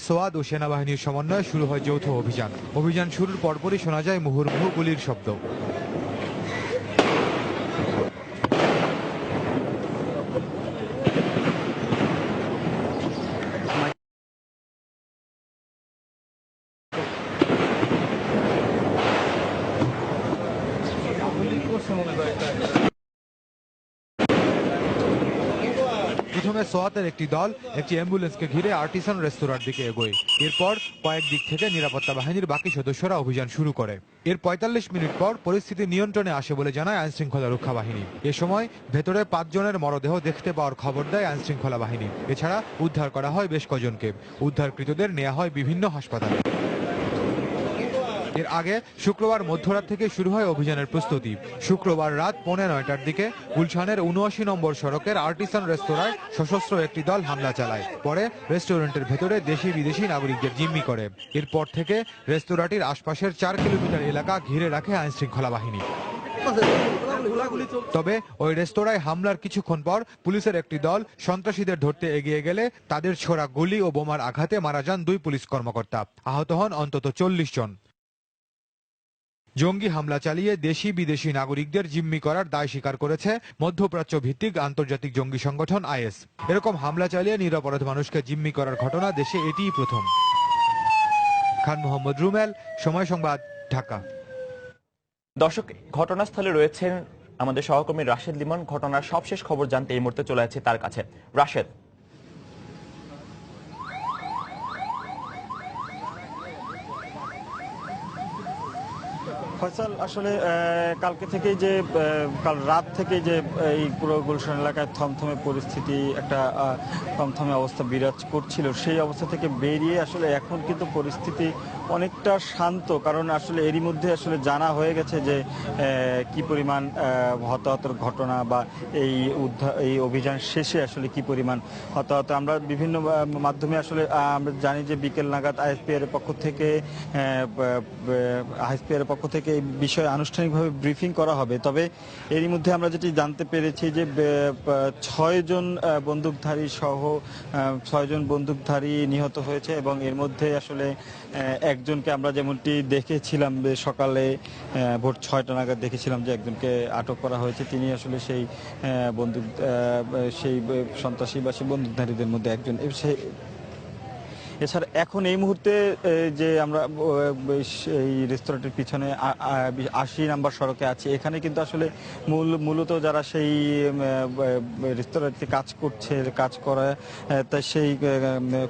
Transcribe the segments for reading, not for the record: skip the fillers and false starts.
সোয়াদ ও সেনাবাহিনীর সমন্বয়ে শুরু হয় যৌথ অভিযান শুরুর পরপরই শোনা যায় মুহুর্মুহু গুলির শব্দ। প্রথমে সোয়াতের একটি দল একটি অ্যাম্বুলেন্সকে ঘিরে আর্টিসান রেস্তোরাঁর দিকে এগোয়। এরপর কয়েক দিক থেকে নিরাপত্তা বাহিনীর বাকি সদস্যরা অভিযান শুরু করে। এর ৪৫ মিনিট পর পরিস্থিতি নিয়ন্ত্রণে আসে বলে জানায় আইনশৃঙ্খলা রক্ষা বাহিনী। এ সময় ভেতরে ৫ জনের মরদেহ দেখতে পাওয়ার খবর দেয় আইনশৃঙ্খলা বাহিনী। এছাড়া উদ্ধার করা হয় বেশ কজনকে। উদ্ধারকৃতদের নেওয়া হয় বিভিন্ন হাসপাতালে। এর আগে শুক্রবার মধ্যরাত থেকে শুরু হয় অভিযানের প্রস্তুতি। শুক্রবার রাত 9:45টার দিকে গুলশানের ৭৯ নম্বর সড়কের আর্টিসান রেস্তোরাঁয় সশস্ত্র একটি দল হামলা চালায়। পরে রেস্টুরেন্টের ভেতরে দেশি বিদেশি নাগরিকদের জিম্মি করে। এরপর থেকে রেস্তোরাঁটির আশপাশের ৪ কিলোমিটার এলাকা ঘিরে রাখে আইনশৃঙ্খলা বাহিনী। তবে ওই রেস্তোরাঁয় হামলার কিছুক্ষণ পর পুলিশের একটি দল সন্ত্রাসীদের ধরতে এগিয়ে গেলে তাদের ছোড়া গুলি ও বোমার আঘাতে মারা যান 2 পুলিশ কর্মকর্তা। আহত হন অন্তত 40 জন। জঙ্গি হামলা চালিয়ে দেশি বিদেশি নাগরিকদের জিম্মি করার দায় স্বীকার করেছে মধ্যপ্রাচ্য ভিত্তিক আন্তর্জাতিক জঙ্গি সংগঠন আইএস। এরকম হামলা চালিয়ে নিরপরাধ মানুষকে জিম্মি করার ঘটনা দেশে এটিই প্রথম। খান মোহাম্মদ রুমেল, সময় সংবাদ, ঢাকা। দর্শক, ঘটনাস্থলে রয়েছেন আমাদের সহকর্মী রাশেদ লিমন। ঘটনার সবশেষ খবর জানতে এই মুহূর্তে চলে আছে তার কাছে। রাশেদ। ফয়সাল, আসলে কালকে থেকেই যে কাল রাত থেকে যে এই পুরো গুলশান এলাকায় থমথমে পরিস্থিতি, একটা থমথমে অবস্থা বিরাজ করছিল, সেই অবস্থা থেকে বেরিয়ে আসলে এখন কিন্তু পরিস্থিতি অনেকটা শান্ত। কারণ আসলে এরই মধ্যে আসলে জানা হয়ে গেছে যে কি পরিমাণ হতাহতের ঘটনা বা এই অভিযান শেষে আসলে কি পরিমাণ হতাহত। আমরা বিভিন্ন মাধ্যমে আসলে আমরা জানি যে বিকেল নাগাদ আইএসপিআর এর পক্ষ থেকে এই বিষয়ে আনুষ্ঠানিকভাবে ব্রিফিং করা হবে। তবে এরই মধ্যে আমরা যেটি জানতে পেরেছি যে 6 জন বন্দুকধারী সহ 6 জন বন্দুকধারী নিহত হয়েছে এবং এর মধ্যে আসলে একজনকে আমরা যেমনটি দেখেছিলাম সকালে ভোর 6টা নাগাদ দেখেছিলাম যে একজনকে আটক করা হয়েছে। তিনি আসলে সেই সন্ত্রাসী বা সেই বন্দুকধারীদের মধ্যে একজন। এছাড়া এখন এই মুহূর্তে যে আমরা এই রেস্তোরাঁটির পিছনে 80 নম্বর সড়কে আছি, এখানে কিন্তু আসলে মূলত যারা সেই রেস্তোরাঁটিতে কাজ করে তা সেই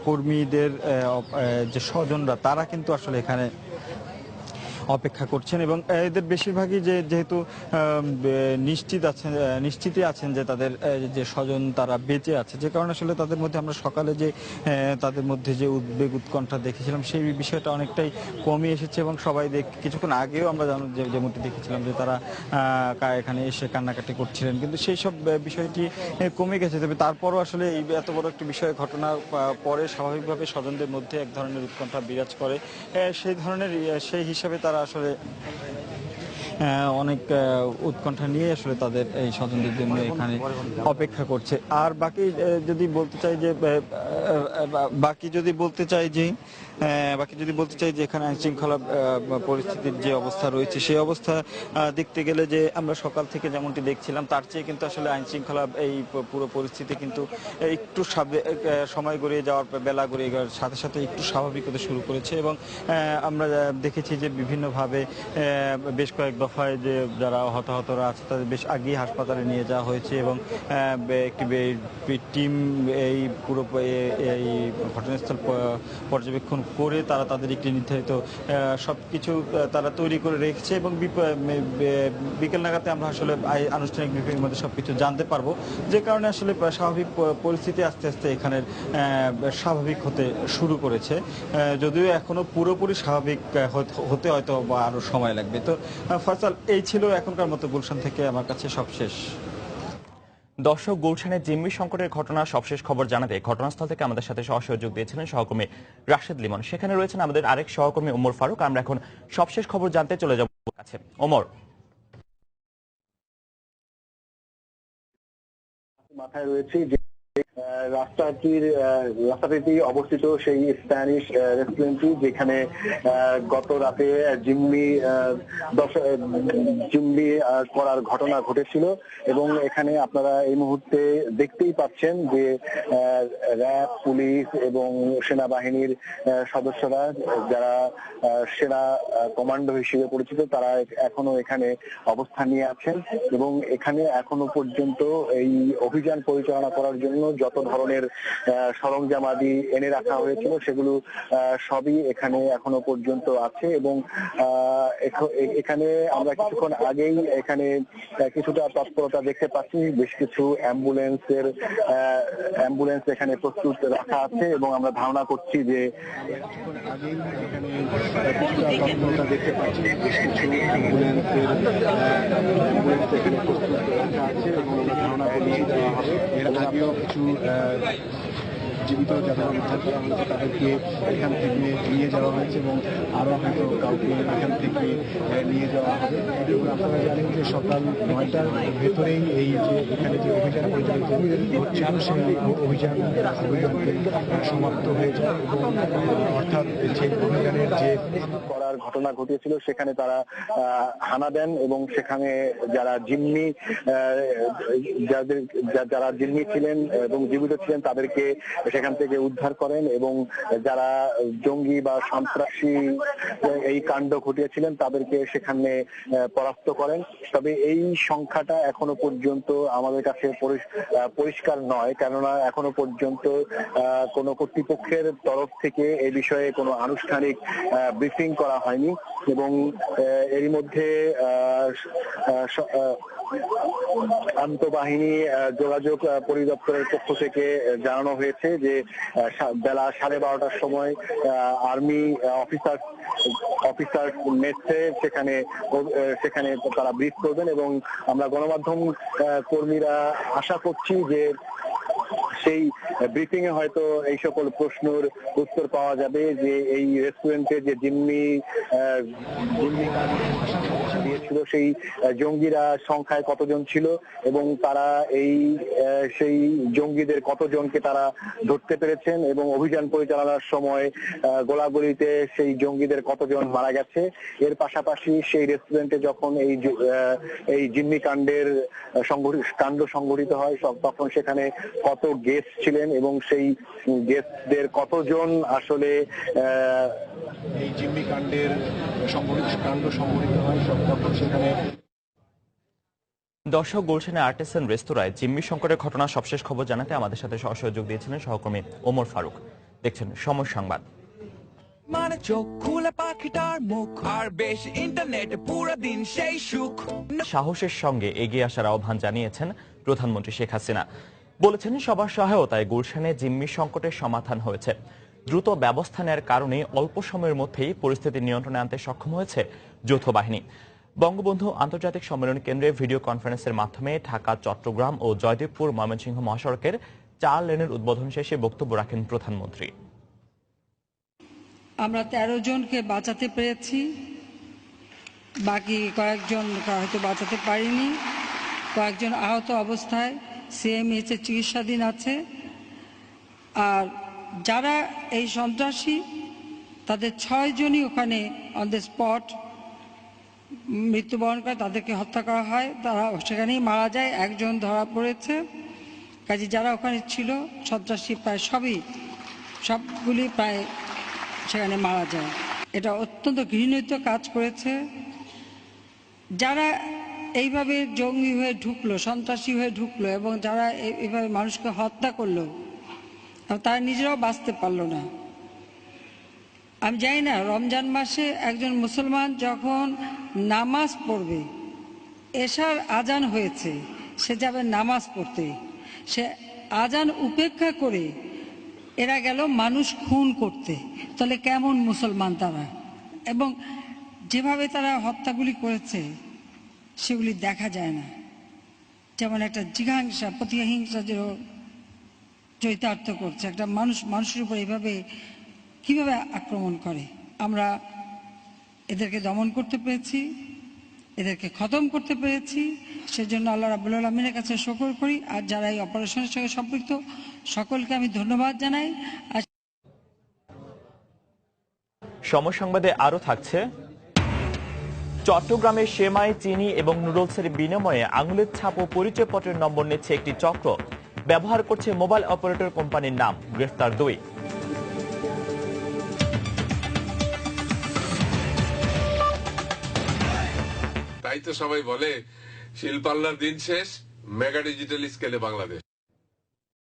কর্মীদের যে স্বজনরা, তারা কিন্তু আসলে এখানে অপেক্ষা করছেন এবং এদের বেশিরভাগই যেহেতু নিশ্চিতই আছেন যে তাদের যে স্বজন তারা বেঁচে আছে, যে কারণে আসলে তাদের মধ্যে আমরা সকালে যে তাদের মধ্যে যে উদ্বেগ উৎকণ্ঠা দেখেছিলাম সেই বিষয়টা অনেকটাই কমে এসেছে এবং সবাই কিছুক্ষণ আগেও আমরা যেমনটি দেখেছিলাম যে তারা এখানে এসে কান্নাকাটি করছিলেন, কিন্তু সেই সব বিষয়টি কমে গেছে। তবে তারপরও আসলে এই এত বড় একটি বিষয় ঘটনার পরে স্বাভাবিকভাবে স্বজনদের মধ্যে এক ধরনের উৎকণ্ঠা বিরাজ করে। সেই হিসাবে তারা আসলে অনেক উৎকণ্ঠা নিয়ে আসলে তাদের এই স্বজনদের জন্য এখানে অপেক্ষা করছে। আর বাকি যদি বলতে চাই যে এখানে আইনশৃঙ্খলা পরিস্থিতির যে অবস্থা রয়েছে, সেই অবস্থা দেখতে গেলে যে আমরা সকাল থেকে যেমনটি দেখছিলাম তার চেয়ে কিন্তু আসলে আইনশৃঙ্খলা এই পুরো পরিস্থিতি কিন্তু একটু সময় গড়িয়ে যাওয়ার, বেলা গড়িয়ে যাওয়ার সাথে সাথে একটু স্বাভাবিক হতে শুরু করেছে এবং আমরা দেখেছি যে বিভিন্নভাবে বেশ কয়েক দফায় যে যারা হতাহতরা আছে তাদের বেশ আগেই হাসপাতালে নিয়ে যাওয়া হয়েছে এবং একটি টিম এই পুরো এই ঘটনাস্থল পর্যবেক্ষণ করে তারা তাদের একটি নির্ধারিত সবকিছু তারা তৈরি করে রেখেছে এবং বিকেল নাগাদে আমরা আসলে আনুষ্ঠানিক ব্রিফিংয়ের মধ্যে সবকিছু জানতে পারবো, যে কারণে আসলে স্বাভাবিক পরিস্থিতি আস্তে আস্তে এখানের স্বাভাবিক হতে শুরু করেছে, যদিও এখনো পুরোপুরি স্বাভাবিক হতে হয়তো বা আরো সময় লাগবে। তো ফয়সাল, এই ছিল এখনকার মতো গুলশান থেকে আমার কাছে সবশেষ। দর্শক, গুলশানের জিম্মি সংকটের ঘটনার সবশেষ খবর জানাতে ঘটনাস্থল থেকে আমাদের সাথে সহযোগ দিয়েছিলেন সহকর্মী রাশেদ লিমন। সেখানে রয়েছেন আমাদের আরেক সহকর্মী ওমর ফারুক। আমরা এখন সবশেষ খবর জানতে চলে যাব কাছে। ওমর। মাথায় রয়েছে যে রাস্তাটিতে অবস্থিত সেই স্প্যানিশ রেস্টুরেন্টটি, যেখানে গত রাতে জিম্মি করার ঘটনা ঘটেছিল। এবং এখানে আপনারা এই মুহূর্তে দেখতেই পাচ্ছেন যে র্যাব, পুলিশ এবং সেনাবাহিনীর সদস্যরা, যারা সেনা কমান্ডো হিসেবে পরিচিত, তারা এখনো এখানে অবস্থান নিয়ে আছেন। এবং এখানে এখনো পর্যন্ত এই অভিযান পরিচালনা করার জন্য যত ধরনের সরঞ্জামাদি এনে রাখা হয়েছিল সেগুলো সবই এখানে এখনো পর্যন্ত আছে। এবং এখানে আমরা কিছুক্ষণ আগেই এখানে কিছুটা তৎপরতা দেখতে পাচ্ছি। বেশ কিছু অ্যাম্বুলেন্স এখানে প্রস্তুত রাখা আছে এবং আমরা ধারণা করছি যে কিছুক্ষণ আগেই এখানে কিছুটা তৎপরতা দেখতে পাচ্ছি। বেশ কিছু অ্যাম্বুলেন্স এখানে প্রস্তুত রাখা আছে এবং আমরা ধারণা করছি দেওয়া হবে। এর আগেও কিছু জীবিত যারা উদ্ধার করা হয়েছে তাদেরকে এখান থেকে নিয়ে যাওয়া হয়েছে এবং আরো হয়তো কাউকে এখান থেকে নিয়ে যাওয়া হবে। আপনারা জানেন যে সকাল 9টার ভেতরেই এই যে এখানে যে অভিযান পরিচালিত হচ্ছিল সেই অভিযানটি সমাপ্ত হয়ে যায় এবং অর্থাৎ যে অভিযানের যে করার ঘটনা ঘটিয়েছিল সেখানে তারা হানা দেন এবং সেখানে যারা জিম্মি ছিলেন এবং জীবিত ছিলেন তাদেরকে সেখান থেকে উদ্ধার করেন এবং যারা জঙ্গি বা সন্ত্রাসী এই কাণ্ড ঘটিয়েছিলেন তাদেরকে সেখানে পরাস্ত করেন। তবে এই সংখ্যাটা এখনো পর্যন্ত আমাদের কাছে পরিষ্কার নয়, কেননা এখনো পর্যন্ত কোনো কর্তৃপক্ষের তরফ থেকে এই বিষয়ে কোনো আনুষ্ঠানিক ব্রিফিং করা হয়নি। এবং এরই মধ্যে আন্তঃবাহিনী যোগাযোগ পরিদপ্তরের পক্ষ থেকে জানানো হয়েছে যে বেলা 12:30টার সময় আর্মি অফিসার নেটে সেখানে তারা ব্রিফ করবেন এবং আমরা গণমাধ্যম কর্মীরা আশা করছি যে সেই ব্রিফিং এ হয়তো এই সকল প্রশ্নের উত্তর পাওয়া যাবে যে এই রেস্টুরেন্টে যে জিম্মি দিয়েছিল সেই জঙ্গিরা সংখ্যায় কতজন ছিল এবং তারা সেই জঙ্গিদের কতজনকে তারা ধরতে পেরেছেন এবং অভিযান পরিচালনার সময় গোলাগুলিতে সেই জঙ্গিদের কতজন মারা গেছে। এর পাশাপাশি সেই রেস্টুরেন্টে যখন এই জিম্মি কাণ্ড সংঘটিত হয় তখন সেখানে কত গেস্ট ছিলেন এবং সেই গেস্টদের কতজন আসলে এই জিম্মি কাণ্ড সংঘটিত হয় তখন সেখানে। দর্শক, গুলশানে আর্টিসান রেস্তোরাঁয় জিম্মি সংকটের ঘটনা সবশেষ খবর জানাতে আমাদের সাথে সরাসরি যোগ দিয়েছিলেন সহকর্মী ওমর ফারুক। দেখছেন সময় সংবাদ। মানে চোখ খুলে পাখিটার মুখ আর বেশ ইন্টারনেট পুরো দিন সেই সুখ। সাহসের সঙ্গে এগিয়ে আসার আহ্বান জানিয়েছেন প্রধানমন্ত্রী শেখ হাসিনা। বলেছেন সবার সহায়তায় গুলশানে জিম্মি সংকটের সমাধান হয়েছে। দ্রুত ব্যবস্থা নেওয়ার কারণে অল্প সময়ের মধ্যেই পরিস্থিতি নিয়ন্ত্রণে আনতে সক্ষম হয়েছে যৌথ বাহিনী। বঙ্গবন্ধু আন্তর্জাতিক সম্মেলন কেন্দ্রে ভিডিও কনফারেন্সের মাধ্যমে ঢাকা, চট্টগ্রাম ও জয়দেবপুর ময়মনসিংহ মহাসড়কের 4 লেনের উদ্বোধন শেষে বক্তব্য রাখেন প্রধানমন্ত্রী। আমরা 13 জনকে বাঁচাতে পেরেছি, বাকি কয়েকজন হয়তো বাঁচাতে পারিনি। কয়েকজন আহত অবস্থায় সিএমএইচে চিকিৎসাধীন আছে। আর যারা এই সন্ত্রাসী তাদের 6 জনই ওখানে অন দ্য স্পট মৃত্যুবরণ করে, তাদেরকে হত্যা করা হয়, তারা সেখানেই মারা যায়। একজন ধরা পড়েছে। কাজে যারা ওখানে ছিল সন্ত্রাসী প্রায় সবগুলি প্রায় সেখানে মারা যায়। এটা অত্যন্ত ঘৃণিত কাজ করেছে যারা এইভাবে জঙ্গি হয়ে ঢুকলো, সন্ত্রাসী হয়ে ঢুকলো এবং যারা এইভাবে মানুষকে হত্যা করলো, তারা নিজেরাও বাঁচতে পারলো না। আমি জানি না, রমজান মাসে একজন মুসলমান যখন নামাজ পড়বে, এশার আজান হয়েছে, সে যাবে নামাজ পড়তে, সে আজান উপেক্ষা করে এরা গেল মানুষ খুন করতে। তাহলে কেমন মুসলমান তারা? এবং যেভাবে তারা হত্যাগুলি করেছে সেগুলি দেখা যায় না। যেমন একটা জিঘাংসা, প্রতিহিংসা যে চরিতার্থ করছে, একটা মানুষের উপর এইভাবে কিভাবে আক্রমণ করে। আমরা এদেরকে দমন করতে পেরেছি, এদেরকে খতম করতে পেরেছি, সেজন্য আল্লাহ রাব্বুল আলামিনের কাছে শুকর করি। আর যারা এই অপারেশনের সঙ্গে সম্পৃক্ত সকলকে আমি ধন্যবাদ জানাই। আর সময় সংবাদে আরো থাকছে, চট্টগ্রামে সেমাই, চিনি এবং নুডলসের বিনিময়ে আঙুলের ছাপ ও পরিচয়পত্রের নম্বর নিচ্ছে একটি চক্র, ব্যবহার করছে মোবাইল অপারেটর কোম্পানির নাম, গ্রেফতার 2। তাই তো সবাই বলে শিল্পাল্লার দিন শেষ, মেগা ডিজিটাল স্কেলে বাংলাদেশ।